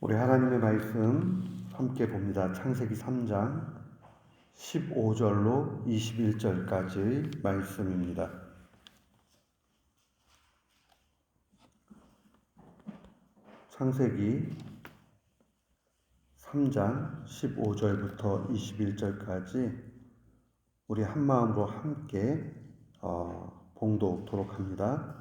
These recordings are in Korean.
우리 하나님의 말씀 함께 봅니다. 창세기 3장 15절로 21절까지 말씀입니다. 창세기 3장 15절부터 21절까지 우리 한마음으로 함께 봉독토록 합니다.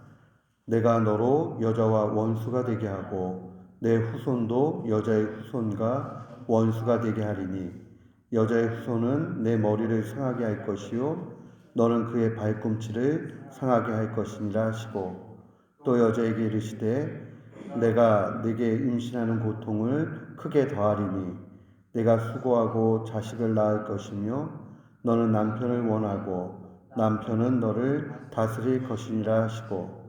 내가 너로 여자와 원수가 되게 하고 내 후손도 여자의 후손과 원수가 되게 하리니 여자의 후손은 내 머리를 상하게 할 것이요 너는 그의 발꿈치를 상하게 할 것이니라 하시고 또 여자에게 이르시되 내가 네게 임신하는 고통을 크게 더하리니 내가 수고하고 자식을 낳을 것이며 너는 남편을 원하고 남편은 너를 다스릴 것이니라 하시고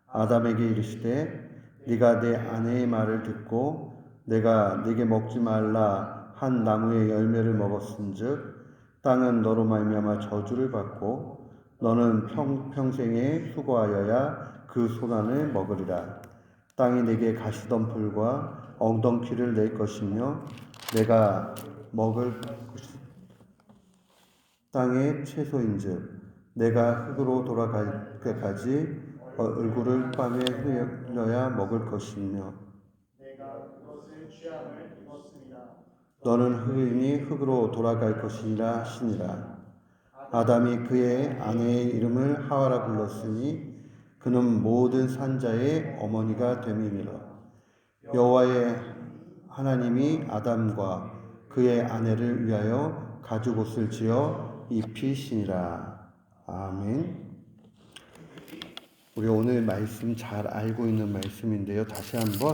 아담에게 이르시되 네가 내 아내의 말을 듣고 내가 네게 먹지 말라 한 나무의 열매를 먹었은즉 땅은 너로 말미암아 저주를 받고 너는 평생에 수고하여야 그 소란을 먹으리라. 땅이 네게 가시덤불과 엉겅퀴를 낼 것이며 내가 먹을 땅의 채소인즉 내가 흙으로 돌아갈 때까지 얼굴을 땀에 흘려야 먹을 것이며 내가 그것을 취함을 입었습니다. 너는 흙이니 흙으로 돌아갈 것이니라 하시니라. 아담이 그의 아내의 이름을 하와라 불렀으니 그는 모든 산자의 어머니가 됨이니라. 여호와의 하나님이 아담과 그의 아내를 위하여 가죽옷을 지어 입히시니라. 아멘. 우리 오늘 말씀 잘 알고 있는 말씀인데요. 다시 한번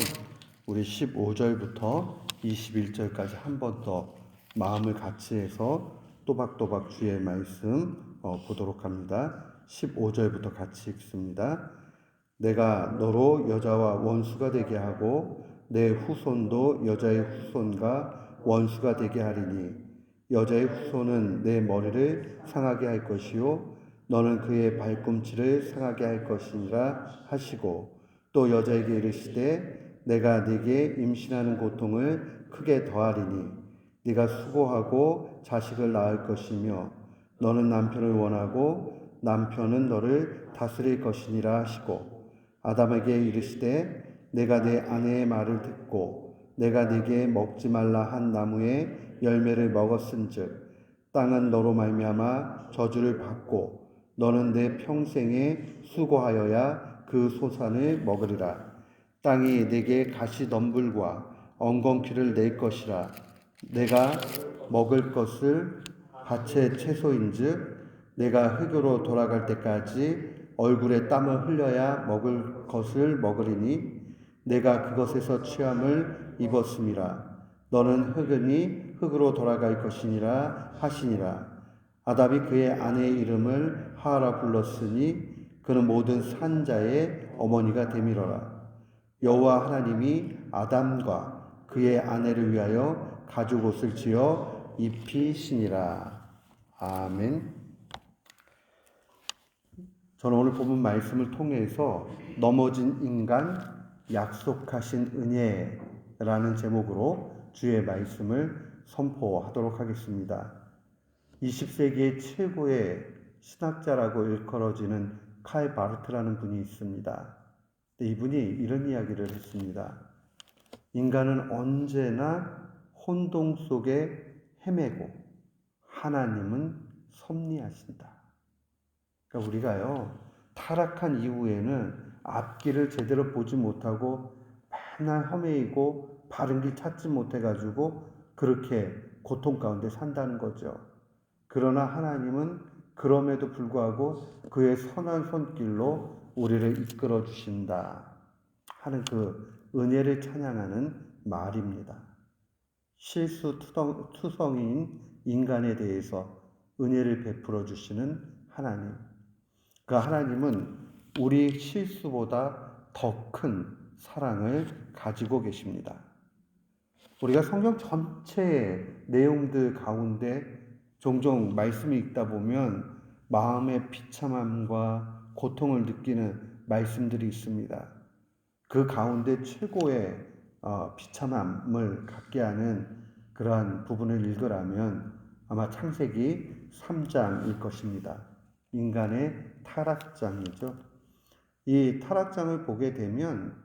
우리 15절부터 21절까지 한 번 더 마음을 같이 해서 또박또박 주의 말씀 보도록 합니다. 15절부터 같이 읽습니다. 내가 너로 여자와 원수가 되게 하고 내 후손도 여자의 후손과 원수가 되게 하리니 여자의 후손은 내 머리를 상하게 할 것이요 너는 그의 발꿈치를 상하게 할 것이니라 하시고 또 여자에게 이르시되 내가 네게 임신하는 고통을 크게 더하리니 네가 수고하고 자식을 낳을 것이며 너는 남편을 원하고 남편은 너를 다스릴 것이니라 하시고 아담에게 이르시되 내가 내 아내의 말을 듣고 내가 네게 먹지 말라 한 나무의 열매를 먹었은즉 땅은 너로 말미암아 저주를 받고 너는 내 평생에 수고하여야 그 소산을 먹으리라. 땅이 내게 가시덤불과 엉겅퀴를 낼 것이라. 내가 먹을 것을 밭의 채소인즉 내가 흙으로 돌아갈 때까지 얼굴에 땀을 흘려야 먹을 것을 먹으리니 내가 그것에서 취함을 입었음이라. 너는 흙이니 흙으로 돌아갈 것이니라 하시니라. 아담이 그의 아내의 이름을 하와라 불렀으니 그는 모든 산자의 어머니가 되미러라. 여호와 하나님이 아담과 그의 아내를 위하여 가죽옷을 지어 입히시니라. 아멘. 저는 오늘 본문 말씀을 통해서 넘어진 인간 약속하신 은혜라는 제목으로 주의 말씀을 선포하도록 하겠습니다. 20세기의 최고의 신학자라고 일컬어지는 칼 바르트라는 분이 있습니다. 이분이 이런 이야기를 했습니다. 인간은 언제나 혼동 속에 헤매고 하나님은 섭리하신다. 그러니까 우리가요, 타락한 이후에는 앞길을 제대로 보지 못하고 맨날 헤매이고 바른 길 찾지 못해가지고 그렇게 고통 가운데 산다는 거죠. 그러나 하나님은 그럼에도 불구하고 그의 선한 손길로 우리를 이끌어 주신다 하는 그 은혜를 찬양하는 말입니다. 실수투성이인 인간에 대해서 은혜를 베풀어 주시는 하나님. 그 하나님은 우리 실수보다 더 큰 사랑을 가지고 계십니다. 우리가 성경 전체의 내용들 가운데 종종 말씀을 읽다 보면 마음의 비참함과 고통을 느끼는 말씀들이 있습니다. 그 가운데 최고의 비참함을 갖게 하는 그러한 부분을 읽으라면 아마 창세기 3장일 것입니다. 인간의 타락장이죠. 이 타락장을 보게 되면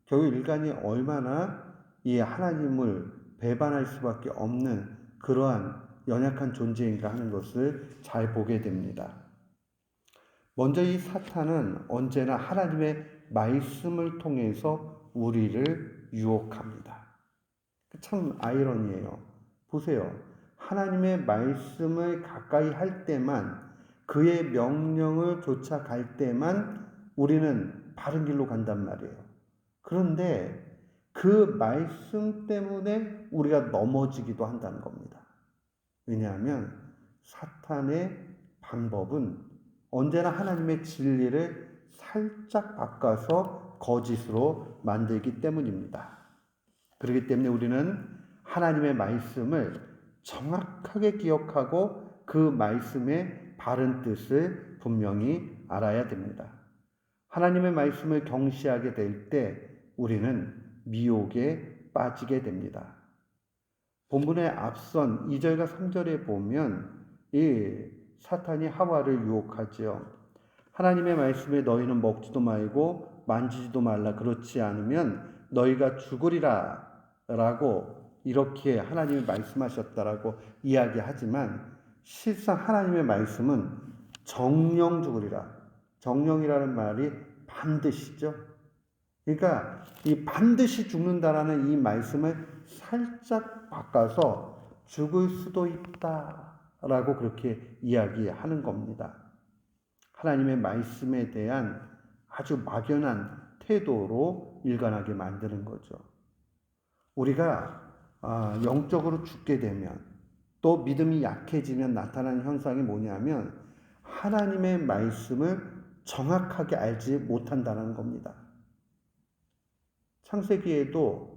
결국 인간이 얼마나 이 하나님을 배반할 수밖에 없는 그러한 연약한 존재인가 하는 것을 잘 보게 됩니다. 먼저 이 사탄은 언제나 하나님의 말씀을 통해서 우리를 유혹합니다. 참 아이러니해요. 보세요. 하나님의 말씀을 가까이 할 때만, 그의 명령을 쫓아갈 때만 우리는 바른 길로 간단 말이에요. 그런데 그 말씀 때문에 우리가 넘어지기도 한다는 겁니다. 왜냐하면 사탄의 방법은 언제나 하나님의 진리를 살짝 바꿔서 거짓으로 만들기 때문입니다. 그렇기 때문에 우리는 하나님의 말씀을 정확하게 기억하고 그 말씀의 바른 뜻을 분명히 알아야 됩니다. 하나님의 말씀을 경시하게 될 때 우리는 미혹에 빠지게 됩니다. 본문의 앞선 2절과 3절에 보면 이 사탄이 하와를 유혹하지요. 하나님의 말씀에 너희는 먹지도 말고 만지지도 말라. 그렇지 않으면 너희가 죽으리라 라고 이렇게 하나님이 말씀하셨다라고 이야기하지만 실상 하나님의 말씀은 정령 죽으리라. 정령이라는 말이 반드시죠. 그러니까 이 반드시 죽는다라는 이 말씀을 살짝 바꿔서 죽을 수도 있다라고 그렇게 이야기하는 겁니다. 하나님의 말씀에 대한 아주 막연한 태도로 일관하게 만드는 거죠. 우리가 영적으로 죽게 되면 또 믿음이 약해지면 나타나는 현상이 뭐냐면 하나님의 말씀을 정확하게 알지 못한다는 겁니다. 창세기에도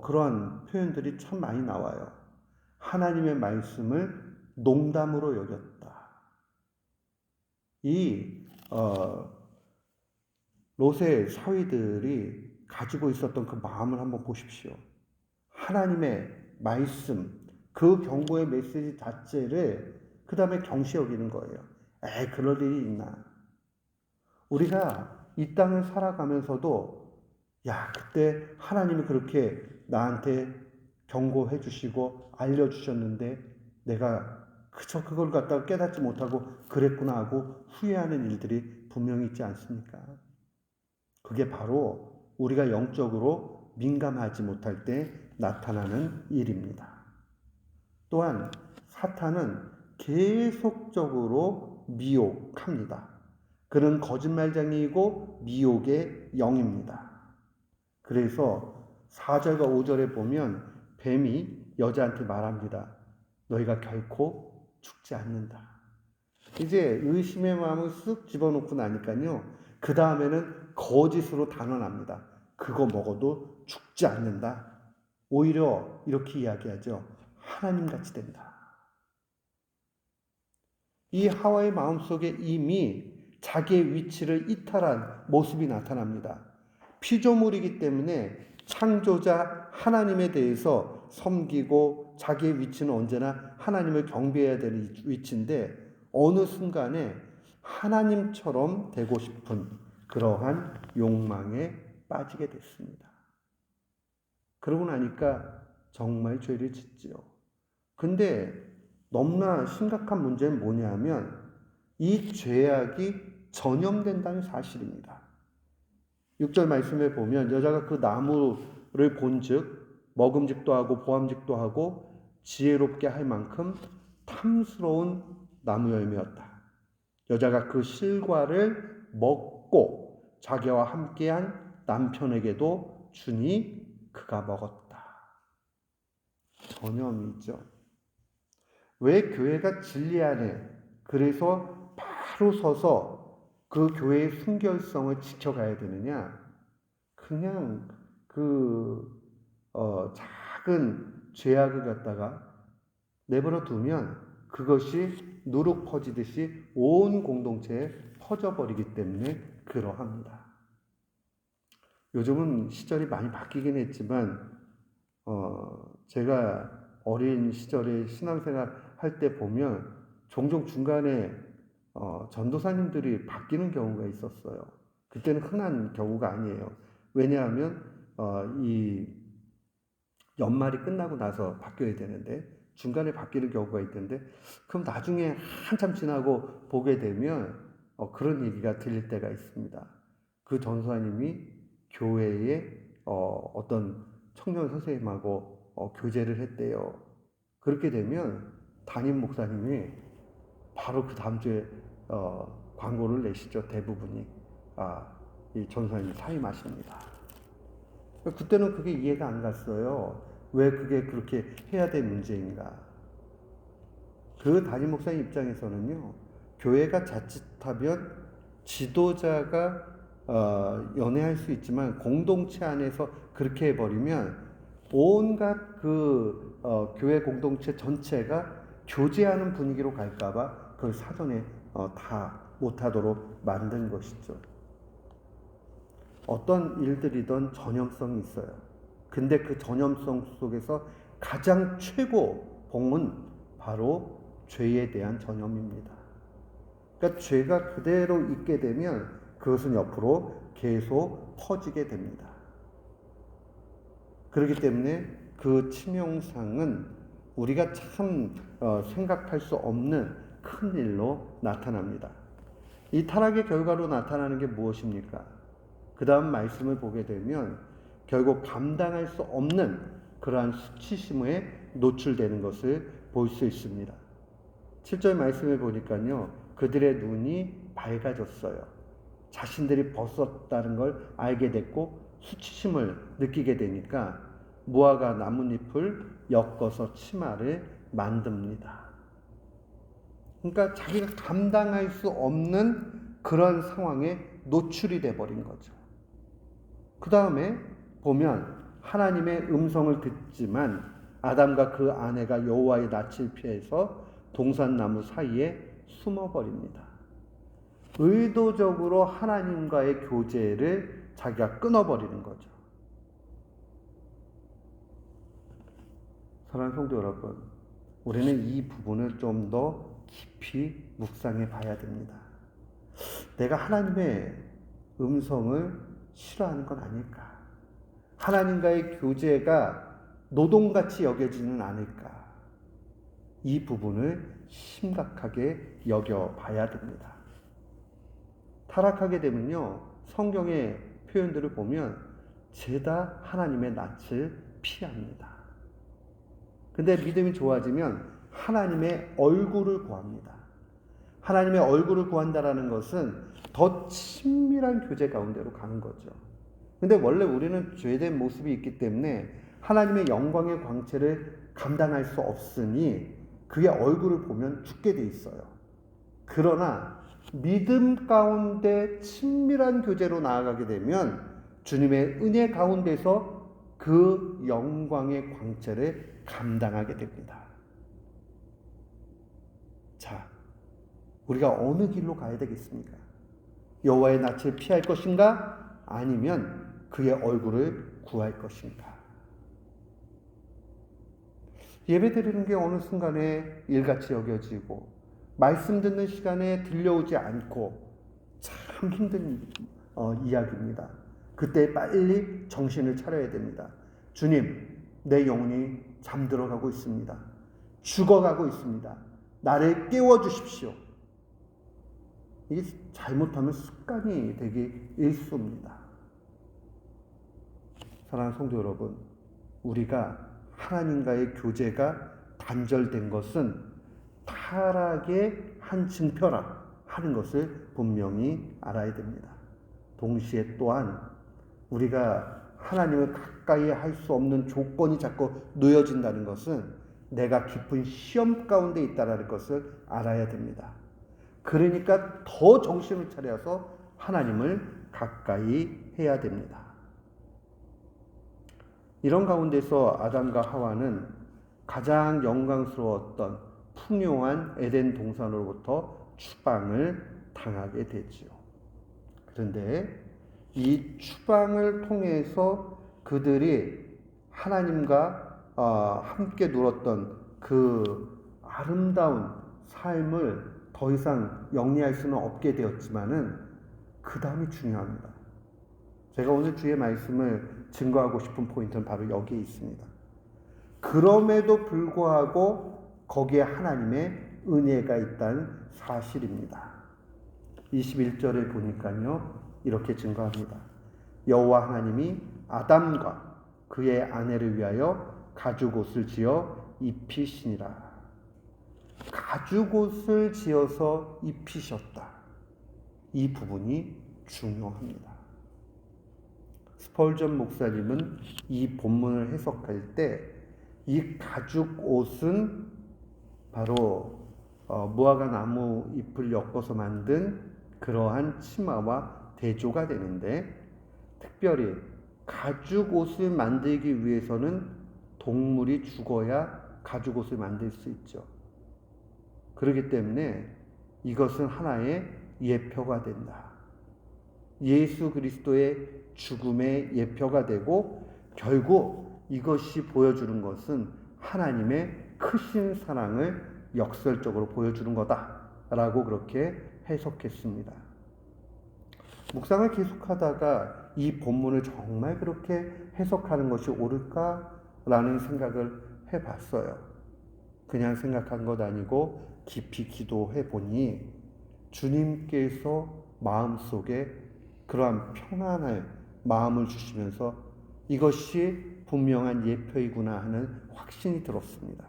그러한 표현들이 참 많이 나와요. 하나님의 말씀을 농담으로 여겼다. 이 롯의 사위들이 가지고 있었던 그 마음을 한번 보십시오. 하나님의 말씀, 그 경고의 메시지 자체를 그 다음에 경시 여기는 거예요. 그럴 일이 있나. 우리가 이 땅을 살아가면서도 그때 하나님이 그렇게 나한테 경고해 주시고 알려주셨는데 내가 그저 그걸 갖다가 깨닫지 못하고 그랬구나 하고 후회하는 일들이 분명히 있지 않습니까? 그게 바로 우리가 영적으로 민감하지 못할 때 나타나는 일입니다. 또한 사탄은 계속적으로 미혹합니다. 그는 거짓말쟁이이고 미혹의 영입니다. 그래서 4절과 5절에 보면 뱀이 여자한테 말합니다. 너희가 결코 죽지 않는다. 이제 의심의 마음을 쓱 집어넣고 나니까요. 그 다음에는 거짓으로 단언합니다. 그거 먹어도 죽지 않는다. 오히려 이렇게 이야기하죠. 하나님같이 된다. 이 하와의 마음속에 이미 자기의 위치를 이탈한 모습이 나타납니다. 피조물이기 때문에 창조자 하나님에 대해서 섬기고 자기의 위치는 언제나 하나님을 경배해야 되는 위치인데 어느 순간에 하나님처럼 되고 싶은 그러한 욕망에 빠지게 됐습니다. 그러고 나니까 정말 죄를 짓지요. 근데 너무나 심각한 문제는 뭐냐면 이 죄악이 전염된다는 사실입니다. 6절 말씀에 보면 여자가 그 나무를 본즉 먹음직도 하고 보암직도 하고 지혜롭게 할 만큼 탐스러운 나무 열매였다. 여자가 그 실과를 먹고 자기와 함께한 남편에게도 주니 그가 먹었다. 전염이죠. 왜 교회가 진리 안에 그래서 바로 서서 그 교회의 순결성을 지켜가야 되느냐? 그냥 작은 죄악을 갖다가 내버려 두면 그것이 누룩 퍼지듯이 온 공동체에 퍼져버리기 때문에 그러합니다. 요즘은 시절이 많이 바뀌긴 했지만 제가 어린 시절에 신앙생활 할 때 보면 종종 중간에 전도사님들이 바뀌는 경우가 있었어요. 그때는 흔한 경우가 아니에요. 왜냐하면 이 연말이 끝나고 나서 바뀌어야 되는데 중간에 바뀌는 경우가 있던데, 그럼 나중에 한참 지나고 보게 되면 그런 얘기가 들릴 때가 있습니다. 그 전도사님이 교회에 어떤 청년 선생님하고 교제를 했대요. 그렇게 되면 담임 목사님이 바로 그 다음 주에 광고를 내시죠. 대부분이 이 전도사님이 사임하십니다. 그때는 그게 이해가 안 갔어요. 왜 그게 그렇게 해야 될 문제인가? 그 담임 목사님 입장에서는요, 교회가 자칫하면 지도자가 연애할 수 있지만 공동체 안에서 그렇게 해버리면 온갖 그 교회 공동체 전체가 교제하는 분위기로 갈까봐 그걸 사전에 다 못하도록 만든 것이죠. 어떤 일들이든 전염성이 있어요. 근데 그 전염성 속에서 가장 최고 봉은 바로 죄에 대한 전염입니다. 그러니까 죄가 그대로 있게 되면 그것은 옆으로 계속 퍼지게 됩니다. 그렇기 때문에 그 치명상은 우리가 참 생각할 수 없는 큰 일로 나타납니다. 이 타락의 결과로 나타나는 게 무엇입니까? 그 다음 말씀을 보게 되면 결국 감당할 수 없는 그러한 수치심에 노출되는 것을 볼 수 있습니다. 7절 말씀을 보니까요, 그들의 눈이 밝아졌어요. 자신들이 벗었다는 걸 알게 됐고 수치심을 느끼게 되니까 무화과 나뭇잎을 엮어서 치마를 만듭니다. 그러니까 자기가 감당할 수 없는 그런 상황에 노출이 돼버린 거죠. 그 다음에 보면 하나님의 음성을 듣지만 아담과 그 아내가 여호와의 낯을 피해서 동산나무 사이에 숨어버립니다. 의도적으로 하나님과의 교제를 자기가 끊어버리는 거죠. 사랑하는 성도 여러분, 우리는 이 부분을 좀 더 깊이 묵상해 봐야 됩니다. 내가 하나님의 음성을 싫어하는 건 아닐까? 하나님과의 교제가 노동같이 여겨지는 않을까? 이 부분을 심각하게 여겨봐야 됩니다. 타락하게 되면요, 성경의 표현들을 보면 죄다 하나님의 낯을 피합니다. 근데 믿음이 좋아지면 하나님의 얼굴을 구합니다. 하나님의 얼굴을 구한다라는 것은 더 친밀한 교제 가운데로 가는 거죠. 근데 원래 우리는 죄된 모습이 있기 때문에 하나님의 영광의 광채를 감당할 수 없으니 그의 얼굴을 보면 죽게 돼 있어요. 그러나 믿음 가운데 친밀한 교제로 나아가게 되면 주님의 은혜 가운데서 그 영광의 광채를 감당하게 됩니다. 자, 우리가 어느 길로 가야 되겠습니까? 여호와의 낯을 피할 것인가? 아니면 그의 얼굴을 구할 것인가? 예배 드리는 게 어느 순간에 일같이 여겨지고 말씀 듣는 시간에 들려오지 않고 참 힘든 이야기입니다. 그때 빨리 정신을 차려야 됩니다. 주님, 내 영혼이 잠들어가고 있습니다. 죽어가고 있습니다. 나를 깨워주십시오. 이게 잘못하면 습관이 되기 일쑤입니다. 사랑하는 성도 여러분, 우리가 하나님과의 교제가 단절된 것은 타락의 한 증표라 하는 것을 분명히 알아야 됩니다. 동시에 또한 우리가 하나님을 가까이 할 수 없는 조건이 자꾸 놓여진다는 것은 내가 깊은 시험 가운데 있다는 것을 알아야 됩니다. 그러니까 더 정신을 차려서 하나님을 가까이 해야 됩니다. 이런 가운데서 아담과 하와는 가장 영광스러웠던 풍요한 에덴 동산으로부터 추방을 당하게 되지요. 그런데 이 추방을 통해서 그들이 하나님과 함께 누렸던 그 아름다운 삶을 더 이상 영위할 수는 없게 되었지만은 그 다음이 중요합니다. 제가 오늘 주의 말씀을 증거하고 싶은 포인트는 바로 여기에 있습니다. 그럼에도 불구하고 거기에 하나님의 은혜가 있다는 사실입니다. 21절에 보니까요, 이렇게 증거합니다. 여호와 하나님이 아담과 그의 아내를 위하여 가죽옷을 지어 입히시니라. 가죽옷을 지어서 입히셨다. 이 부분이 중요합니다. 스펄전 목사님은 이 본문을 해석할 때 이 가죽옷은 바로 무화과 나무 잎을 엮어서 만든 그러한 치마와 대조가 되는데, 특별히 가죽옷을 만들기 위해서는 동물이 죽어야 가죽옷을 만들 수 있죠. 그렇기 때문에 이것은 하나의 예표가 된다. 예수 그리스도의 죽음의 예표가 되고, 결국 이것이 보여주는 것은 하나님의 크신 사랑을 역설적으로 보여주는 거다라고 그렇게 해석했습니다. 묵상을 계속하다가 이 본문을 정말 그렇게 해석하는 것이 옳을까라는 생각을 해봤어요. 그냥 생각한 것 아니고 깊이 기도해 보니 주님께서 마음속에 그러한 평안할 마음을 주시면서 이것이 분명한 예표이구나 하는 확신이 들었습니다.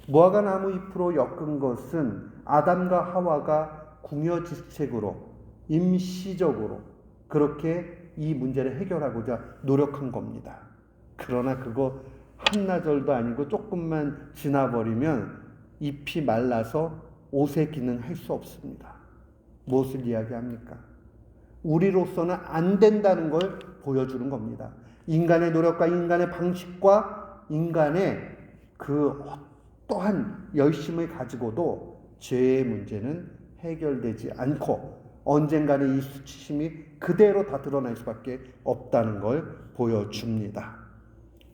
무화과 나무 잎으로 엮은 것은 아담과 하와가 궁여지책으로 임시적으로 그렇게 이 문제를 해결하고자 노력한 겁니다. 그러나 그거 한나절도 아니고 조금만 지나버리면 잎이 말라서 옷의 기능을 할 수 없습니다. 무엇을 이야기합니까? 우리로서는 안 된다는 걸 보여주는 겁니다. 인간의 노력과 인간의 방식과 인간의 그 어떠한 열심을 가지고도 죄의 문제는 해결되지 않고 언젠가는 이 수치심이 그대로 다 드러날 수밖에 없다는 걸 보여줍니다.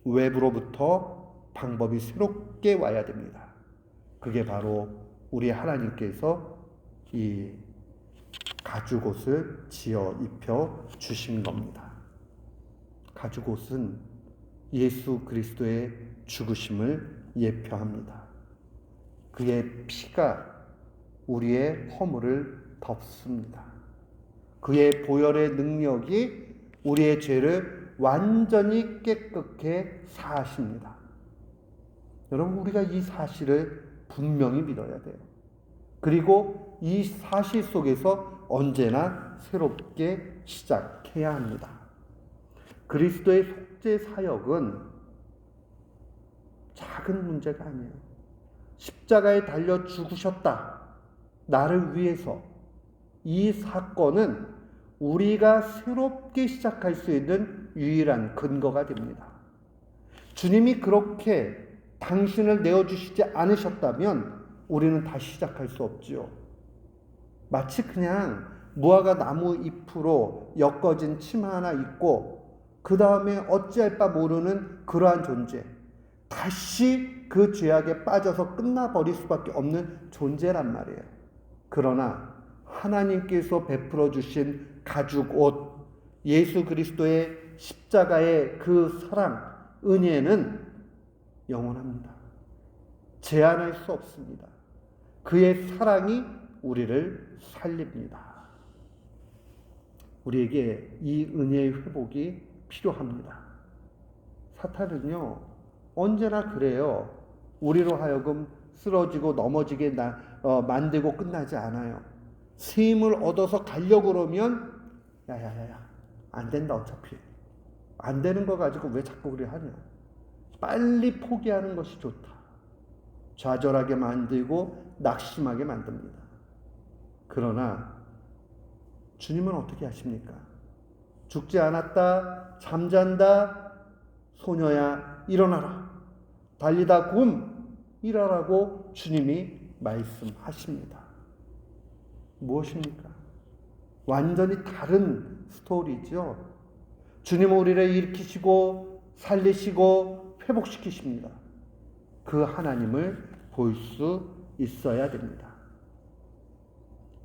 외부로부터 방법이 새롭게 와야 됩니다. 그게 바로 우리 하나님께서 이 가죽옷을 지어 입혀 주신 겁니다. 가죽옷은 예수 그리스도의 죽으심을 예표합니다. 그의 피가 우리의 허물을 덮습니다. 그의 보혈의 능력이 우리의 죄를 완전히 깨끗게 사하십니다. 여러분, 우리가 이 사실을 분명히 믿어야 돼요. 그리고 이 사실 속에서 언제나 새롭게 시작해야 합니다. 그리스도의 속죄 사역은 작은 문제가 아니에요. 십자가에 달려 죽으셨다. 나를 위해서. 이 사건은 우리가 새롭게 시작할 수 있는 유일한 근거가 됩니다. 주님이 그렇게 당신을 내어주시지 않으셨다면 우리는 다시 시작할 수 없지요. 마치 그냥 무화과 나무 잎으로 엮어진 치마 하나 입고 그 다음에 어찌할 바 모르는 그러한 존재, 다시 그 죄악에 빠져서 끝나버릴 수밖에 없는 존재란 말이에요. 그러나 하나님께서 베풀어 주신 가죽옷, 예수 그리스도의 십자가의 그 사랑, 은혜는 영원합니다. 제한할 수 없습니다. 그의 사랑이 우리를 살립니다. 우리에게 이 은혜의 회복이 필요합니다. 사탄은요, 언제나 그래요. 우리로 하여금 쓰러지고 넘어지게 만들고 끝나지 않아요. 새 힘을 얻어서 가려고 그러면 야야야야, 안 된다. 어차피 안 되는 거 가지고 왜 자꾸 그래 하냐. 빨리 포기하는 것이 좋다. 좌절하게 만들고 낙심하게 만듭니다. 그러나 주님은 어떻게 하십니까? 죽지 않았다, 잠잔다, 소녀야 일어나라, 달리다 굼 일어나라고 주님이 말씀하십니다. 무엇입니까? 완전히 다른 스토리죠. 주님은 우리를 일으키시고 살리시고 회복시키십니다. 그 하나님을 볼 수 있어야 됩니다.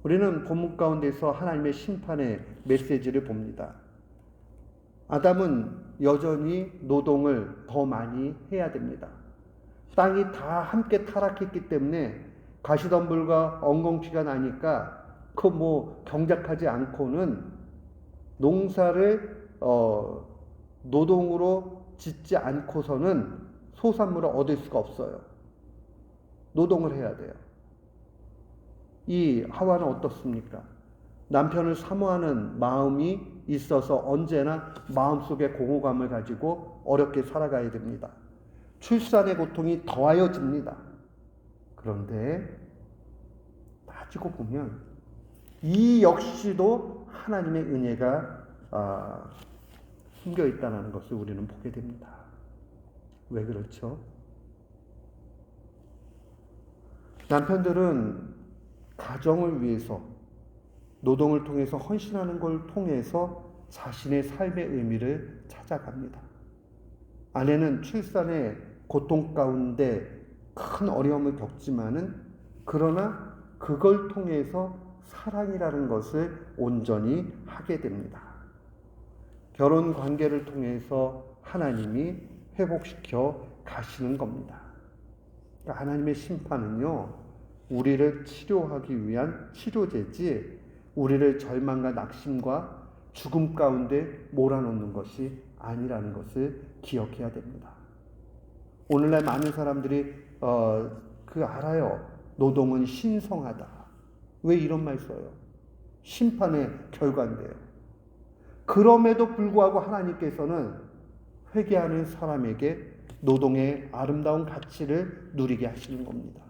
우리는 본문 가운데서 하나님의 심판의 메시지를 봅니다. 아담은 여전히 노동을 더 많이 해야 됩니다. 땅이 다 함께 타락했기 때문에 가시덤불과 엉겅퀴가 나니까 그 경작하지 않고는 농사를 노동으로 짓지 않고서는 소산물을 얻을 수가 없어요. 노동을 해야 돼요. 이 하와는 어떻습니까? 남편을 사모하는 마음이 있어서 언제나 마음속에 공허감을 가지고 어렵게 살아가야 됩니다. 출산의 고통이 더하여집니다. 그런데 따지고 보면 이 역시도 하나님의 은혜가 숨겨 있다는 것을 우리는 보게 됩니다. 왜 그렇죠? 남편들은 가정을 위해서 노동을 통해서 헌신하는 걸 통해서 자신의 삶의 의미를 찾아갑니다. 아내는 출산의 고통 가운데 큰 어려움을 겪지만은 그러나 그걸 통해서 사랑이라는 것을 온전히 하게 됩니다. 결혼 관계를 통해서 하나님이 회복시켜 가시는 겁니다. 그러니까 하나님의 심판은요, 우리를 치료하기 위한 치료제지 우리를 절망과 낙심과 죽음 가운데 몰아넣는 것이 아니라는 것을 기억해야 됩니다. 오늘날 많은 사람들이 알아요. 노동은 신성하다. 왜 이런 말 써요? 심판의 결과인데요. 그럼에도 불구하고 하나님께서는 회개하는 사람에게 노동의 아름다운 가치를 누리게 하시는 겁니다.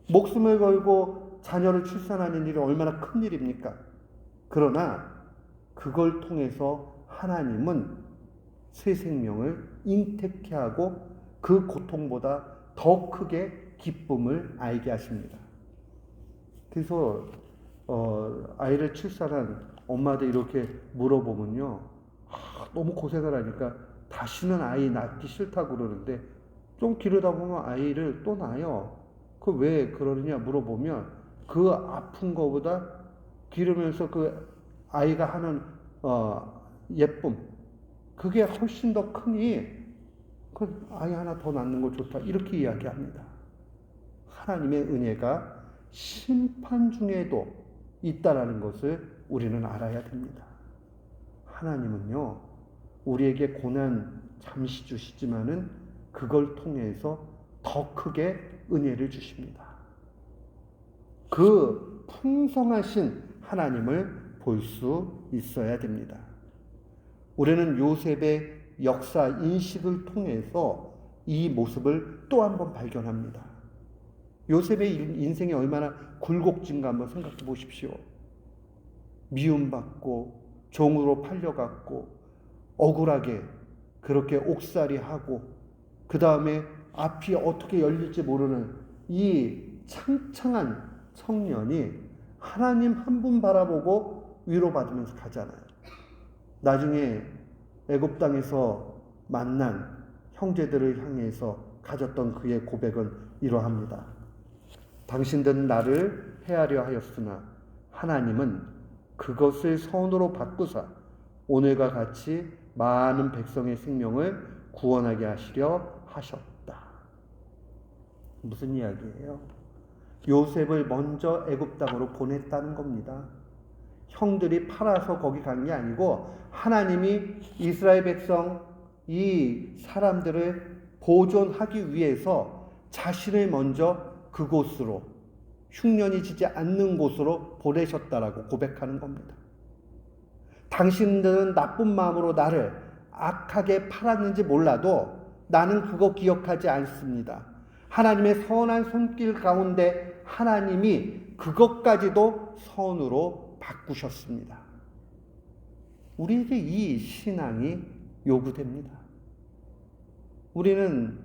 목숨을 걸고 자녀를 출산하는 일이 얼마나 큰 일입니까? 그러나 그걸 통해서 하나님은 새 생명을 잉태케 하고 그 고통보다 더 크게 기쁨을 알게 하십니다. 그래서 아이를 출산한 엄마들 이렇게 물어보면요, 너무 고생을 하니까 다시는 아이 낳기 싫다고 그러는데 좀 기르다 보면 아이를 또 낳아요. 그 왜 그러느냐 물어보면 그 아픈 거보다 기르면서 그 아이가 하는 예쁨, 그게 훨씬 더 크니 그 아이 하나 더 낳는 거 좋다, 이렇게 이야기합니다. 하나님의 은혜가 심판 중에도 있다라는 것을 우리는 알아야 됩니다. 하나님은요, 우리에게 고난 잠시 주시지만은 그걸 통해서 더 크게 은혜를 주십니다. 그 풍성하신 하나님을 볼 수 있어야 됩니다. 우리는 요셉의 역사 인식을 통해서 이 모습을 또 한 번 발견합니다. 요셉의 인생이 얼마나 굴곡진가 한번 생각해 보십시오. 미움받고 종으로 팔려갔고 억울하게 그렇게 옥살이하고 그 다음에 앞이 어떻게 열릴지 모르는 이 창창한 청년이 하나님 한 분 바라보고 위로받으면서 가잖아요. 나중에 애굽 땅에서 만난 형제들을 향해서 가졌던 그의 고백은 이러합니다. 당신들은 나를 해하려 하였으나 하나님은 그것을 선으로 바꾸사 오늘과 같이 많은 백성의 생명을 구원하게 하시려 하셨다. 무슨 이야기예요? 요셉을 먼저 애굽 땅으로 보냈다는 겁니다. 형들이 팔아서 거기 간 게 아니고 하나님이 이스라엘 백성, 이 사람들을 보존하기 위해서 자신을 먼저 그곳으로, 흉년이 지지 않는 곳으로 보내셨다라고 고백하는 겁니다. 당신들은 나쁜 마음으로 나를 악하게 팔았는지 몰라도 나는 그거 기억하지 않습니다. 하나님의 선한 손길 가운데 하나님이 그것까지도 선으로 바꾸셨습니다. 우리에게 이 신앙이 요구됩니다. 우리는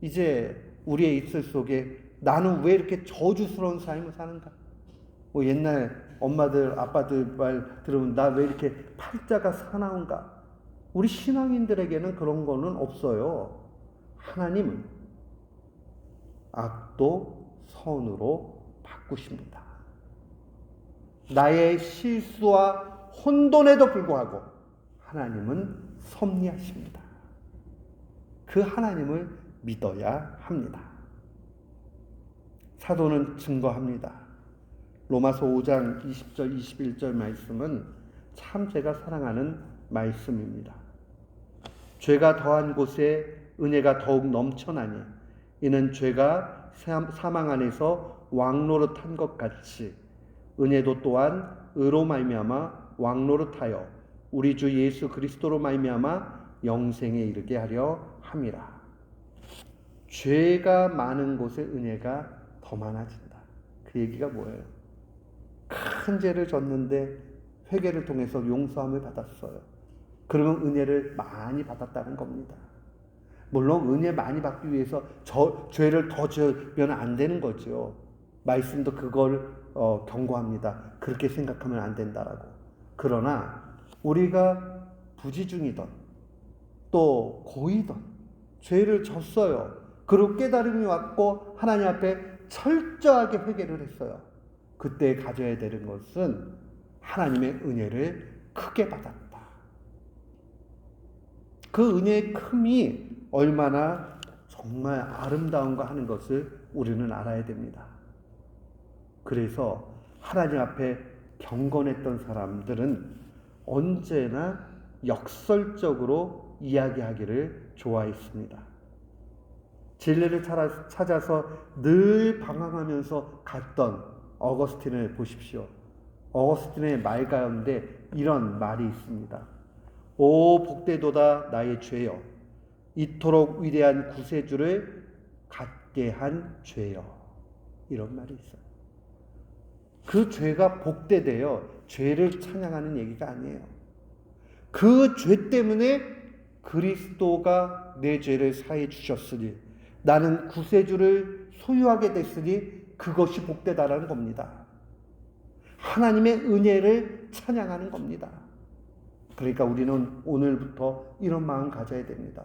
이제 우리의 입술 속에 나는 왜 이렇게 저주스러운 삶을 사는가? 옛날 엄마들, 아빠들 말 들으면 나 왜 이렇게 팔자가 사나운가? 우리 신앙인들에게는 그런 거는 없어요. 하나님은 악도 선으로 바꾸십니다. 나의 실수와 혼돈에도 불구하고 하나님은 섭리하십니다. 그 하나님을 믿어야 합니다. 사도는 증거합니다. 로마서 5장 20절 21절 말씀은 참 제가 사랑하는 말씀입니다. 죄가 더한 곳에 은혜가 더욱 넘쳐나니 이는 죄가 사망 안에서 왕노릇한 것 같이 은혜도 또한 의로 말미암아 왕노릇하여 우리 주 예수 그리스도로 말미암아 영생에 이르게 하려 함이라. 죄가 많은 곳에 은혜가 더 많아진다. 그 얘기가 뭐예요? 큰 죄를 졌는데 회개를 통해서 용서함을 받았어요. 그러면 은혜를 많이 받았다는 겁니다. 물론 은혜 많이 받기 위해서 죄를 더 지으면 안 되는 거죠. 말씀도 그걸 경고합니다. 그렇게 생각하면 안 된다라고. 그러나 우리가 부지중이든 또 고이든 죄를 졌어요. 그리고 깨달음이 왔고 하나님 앞에 철저하게 회개를 했어요. 그때 가져야 되는 것은 하나님의 은혜를 크게 받았다. 그 은혜의 큼이 얼마나 정말 아름다운가 하는 것을 우리는 알아야 됩니다. 그래서 하나님 앞에 경건했던 사람들은 언제나 역설적으로 이야기하기를 좋아했습니다. 진리를 찾아서 늘 방황하면서 갔던 어거스틴을 보십시오. 어거스틴의 말 가운데 이런 말이 있습니다. 오 복되도다 나의 죄여, 이토록 위대한 구세주를 갖게 한 죄여. 이런 말이 있어요. 그 죄가 복되대요. 죄를 찬양하는 얘기가 아니에요. 그 죄 때문에 그리스도가 내 죄를 사해 주셨으니 나는 구세주를 소유하게 됐으니 그것이 복되다라는 겁니다. 하나님의 은혜를 찬양하는 겁니다. 그러니까 우리는 오늘부터 이런 마음 가져야 됩니다.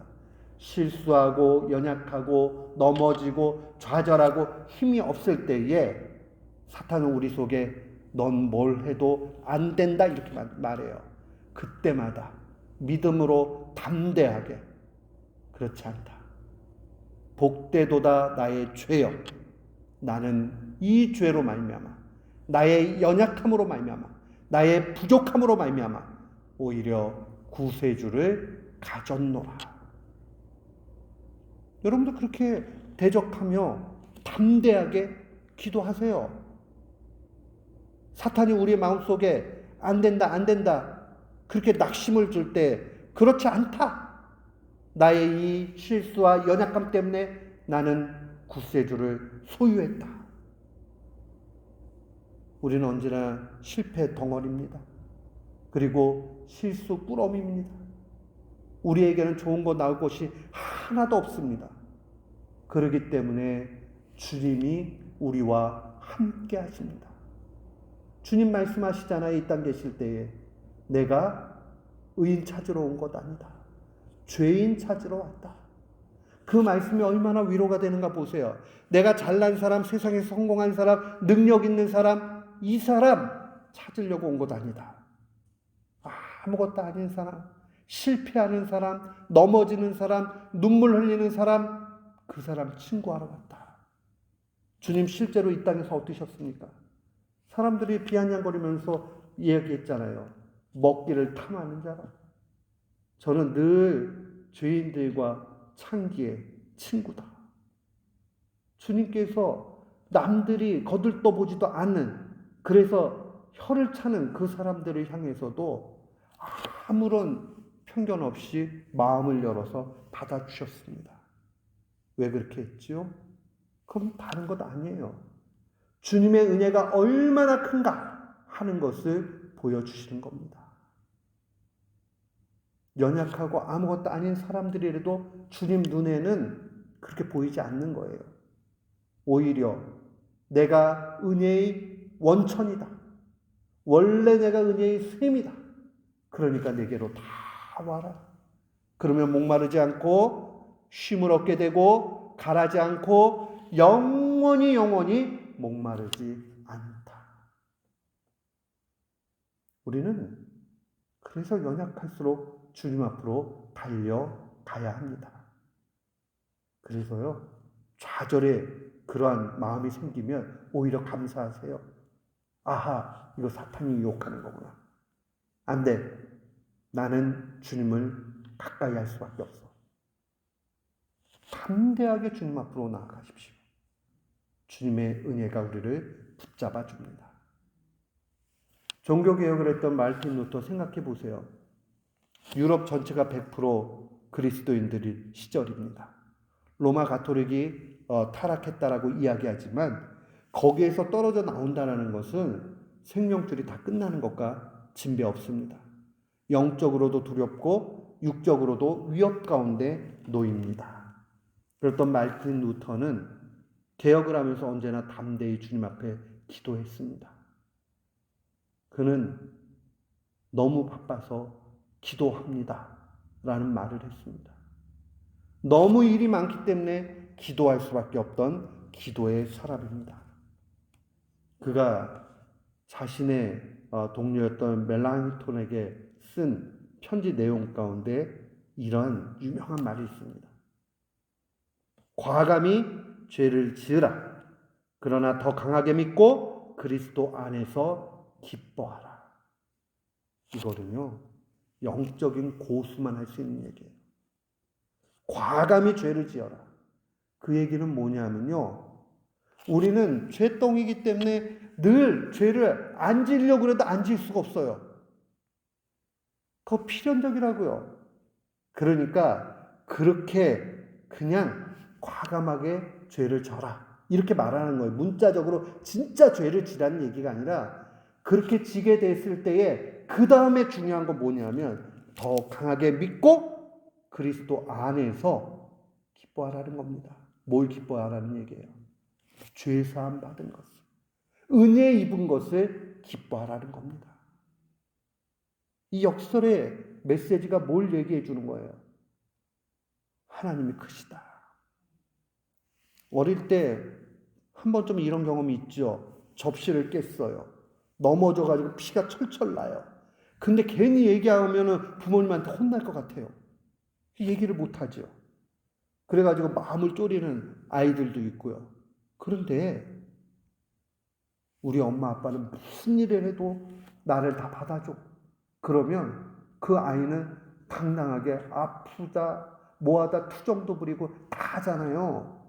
실수하고 연약하고 넘어지고 좌절하고 힘이 없을 때에 사탄은 우리 속에 넌 뭘 해도 안 된다 이렇게 말해요. 그때마다 믿음으로 담대하게 그렇지 않다. 복되도다 나의 죄여, 나는 이 죄로 말미암아 나의 연약함으로 말미암아 나의 부족함으로 말미암아 오히려 구세주를 가졌노라. 여러분도 그렇게 대적하며 담대하게 기도하세요. 사탄이 우리의 마음속에 안 된다 안 된다 그렇게 낙심을 줄 때 그렇지 않다. 나의 이 실수와 연약함 때문에 나는 구세주를 소유했다. 우리는 언제나 실패 덩어리입니다. 그리고 실수 꾸러미입니다. 우리에게는 좋은 거 나올 것이 하나도 없습니다. 그렇기 때문에 주님이 우리와 함께 하십니다. 주님 말씀하시잖아요. 이 땅 계실 때에 내가 의인 찾으러 온 것 아니다. 죄인 찾으러 왔다. 그 말씀이 얼마나 위로가 되는가 보세요. 내가 잘난 사람, 세상에서 성공한 사람, 능력 있는 사람, 이 사람 찾으려고 온 것 아니다. 아무것도 아닌 사람, 실패하는 사람, 넘어지는 사람, 눈물 흘리는 사람, 그 사람 친구하러 왔다. 주님 실제로 이 땅에서 어떠셨습니까? 사람들이 비아냥거리면서 이야기했잖아요. 먹기를 탐하는 자라. 저는 늘 죄인들과 창기의 친구다. 주님께서 남들이 거들떠보지도 않는, 그래서 혀를 차는 그 사람들을 향해서도 아무런 편견 없이 마음을 열어서 받아주셨습니다. 왜 그렇게 했지요? 그건 다른 것 아니에요. 주님의 은혜가 얼마나 큰가 하는 것을 보여주시는 겁니다. 연약하고 아무것도 아닌 사람들이라도 주님 눈에는 그렇게 보이지 않는 거예요. 오히려 내가 은혜의 원천이다. 원래 내가 은혜의 샘이다. 그러니까 내게로 다 와라. 그러면 목마르지 않고 쉼을 얻게 되고 가라지 않고 영원히 목마르지 않다. 우리는 그래서 연약할수록 주님 앞으로 달려가야 합니다. 그래서요, 좌절에 그러한 마음이 생기면 오히려 감사하세요. 아하, 이거 사탄이 유혹하는 거구나. 안 돼. 나는 주님을 가까이 할 수밖에 없어. 담대하게 주님 앞으로 나아가십시오. 주님의 은혜가 우리를 붙잡아 줍니다. 종교개혁을 했던 말틴 루터 생각해 보세요. 유럽 전체가 100% 그리스도인들의 시절입니다. 로마 가톨릭이 타락했다라고 이야기하지만 거기에서 떨어져 나온다는 것은 생명줄이 다 끝나는 것과 진배 없습니다. 영적으로도 두렵고 육적으로도 위협 가운데 놓입니다. 그랬던 말틴 루터는 개혁을 하면서 언제나 담대히 주님 앞에 기도했습니다. 그는 너무 바빠서 기도합니다 라는 말을 했습니다. 너무 일이 많기 때문에 기도할 수밖에 없던 기도의 사람입니다. 그가 자신의 동료였던 멜랑톤에게 쓴 편지 내용 가운데 이런 유명한 말이 있습니다. 과감히 죄를 지으라. 그러나 더 강하게 믿고 그리스도 안에서 기뻐하라. 이거는요, 영적인 고수만 할 수 있는 얘기예요. 과감히 죄를 지어라. 그 얘기는 뭐냐면요, 우리는 죄덩이기 때문에 늘 죄를 안 지으려고 해도 안 지을 수가 없어요. 그거 필연적이라고요. 그러니까 그렇게 그냥 과감하게 죄를 져라. 이렇게 말하는 거예요. 문자적으로 진짜 죄를 지라는 얘기가 아니라 그렇게 지게 됐을 때에 그 다음에 중요한 건 뭐냐면 더 강하게 믿고 그리스도 안에서 기뻐하라는 겁니다. 뭘 기뻐하라는 얘기예요? 죄사함 받은 것을, 은혜 입은 것을 기뻐하라는 겁니다. 이 역설의 메시지가 뭘 얘기해 주는 거예요? 하나님이 크시다. 어릴 때 한 번쯤 이런 경험이 있죠. 접시를 깼어요. 넘어져가지고 피가 철철 나요. 근데 괜히 얘기하면 부모님한테 혼날 것 같아요. 얘기를 못하죠. 그래가지고 마음을 졸이는 아이들도 있고요. 그런데 우리 엄마 아빠는 무슨 일을 해도 나를 다 받아줘. 그러면 그 아이는 당당하게 아프다 뭐하다 투정도 부리고 다 하잖아요.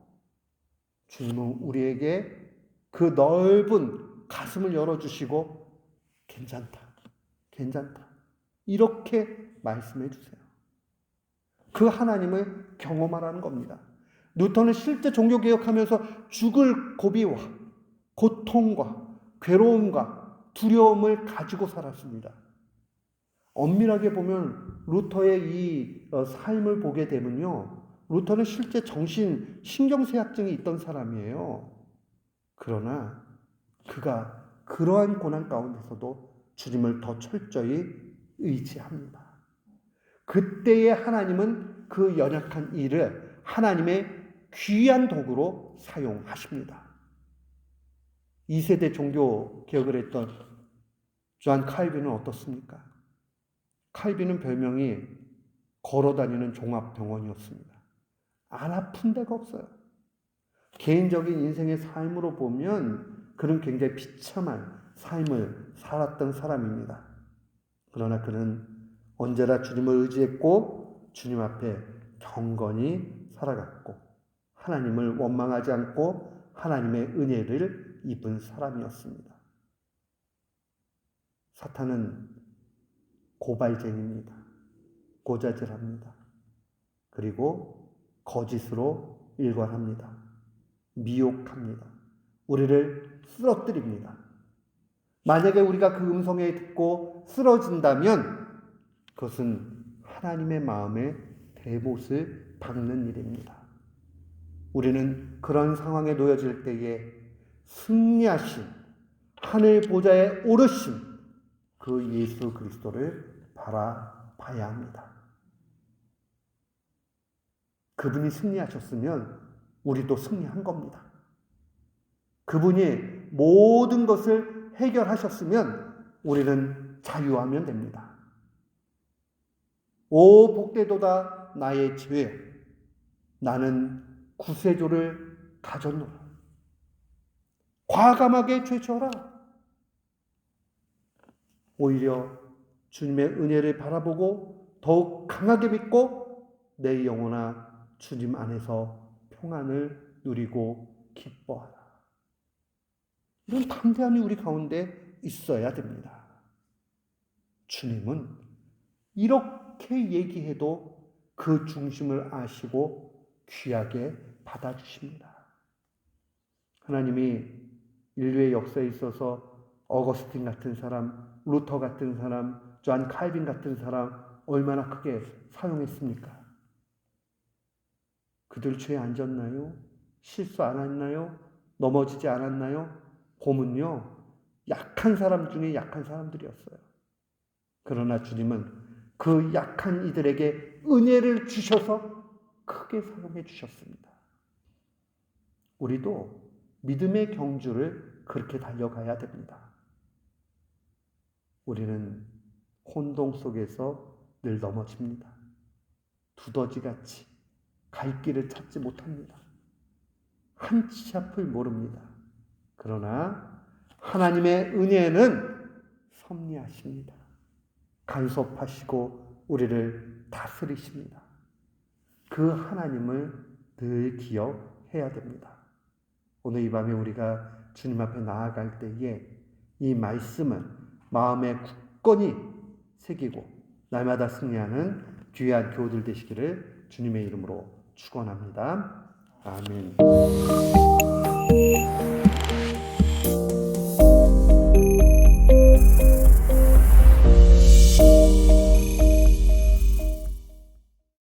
주님은 우리에게 그 넓은 가슴을 열어주시고 괜찮다 이렇게 말씀해 주세요. 그 하나님을 경험하라는 겁니다. 루터는 실제 종교개혁하면서 죽을 고비와 고통과 괴로움과 두려움을 가지고 살았습니다. 엄밀하게 보면 루터의 이 삶을 보게 되면요, 루터는 실제 신경쇠약증이 있던 사람이에요. 그러나 그가 그러한 고난 가운데서도 주님을 더 철저히 의지합니다. 그때의 하나님은 그 연약한 이를 하나님의 귀한 도구로 사용하십니다. 2세대 종교 개혁을 했던 존 칼빈은 어떻습니까? 칼빈은 별명이 걸어다니는 종합병원이었습니다. 안 아픈 데가 없어요. 개인적인 인생의 삶으로 보면 그는 굉장히 비참한 삶을 살았던 사람입니다. 그러나 그는 언제나 주님을 의지했고 주님 앞에 경건히 살아갔고 하나님을 원망하지 않고 하나님의 은혜를 입은 사람이었습니다. 사탄은 고발쟁이입니다. 고자질합니다. 그리고 거짓으로 일관합니다. 미혹합니다. 우리를 쓰러뜨립니다. 만약에 우리가 그 음성에 듣고 쓰러진다면 그것은 하나님의 마음에 대못을 박는 일입니다. 우리는 그런 상황에 놓여질 때에 승리하신 하늘 보좌에 오르신 그 예수 그리스도를 바라봐야 합니다. 그분이 승리하셨으면 우리도 승리한 겁니다. 그분이 모든 것을 해결하셨으면 우리는 자유하면 됩니다. 오 복되도다 나의 죄, 나는 구세주를 가졌노라. 과감하게 죄쳐라. 오히려 주님의 은혜를 바라보고 더욱 강하게 믿고 내 영혼아 주님 안에서 평안을 누리고 기뻐하라. 이런 담대함이 우리 가운데 있어야 됩니다. 주님은 이렇게 얘기해도 그 중심을 아시고 귀하게 받아주십니다. 하나님이 인류의 역사에 있어서 어거스틴 같은 사람, 루터 같은 사람, 존 칼빈 같은 사람 얼마나 크게 사용했습니까? 그들 죄 안 졌나요? 실수 안 했나요? 넘어지지 않았나요? 봄은요, 약한 사람 중에 약한 사람들이었어요. 그러나 주님은 그 약한 이들에게 은혜를 주셔서 크게 사용해 주셨습니다. 우리도 믿음의 경주를 그렇게 달려가야 됩니다. 우리는 혼동 속에서 늘 넘어집니다. 두더지같이 갈 길을 찾지 못합니다. 한 치 앞을 모릅니다. 그러나 하나님의 은혜는 섭리하십니다. 간섭하시고 우리를 다스리십니다. 그 하나님을 늘 기억해야 됩니다. 오늘 이 밤에 우리가 주님 앞에 나아갈 때에 이 말씀을 마음에 굳건히 새기고 날마다 승리하는 귀한 교우들 되시기를 주님의 이름으로 축원합니다. 아멘.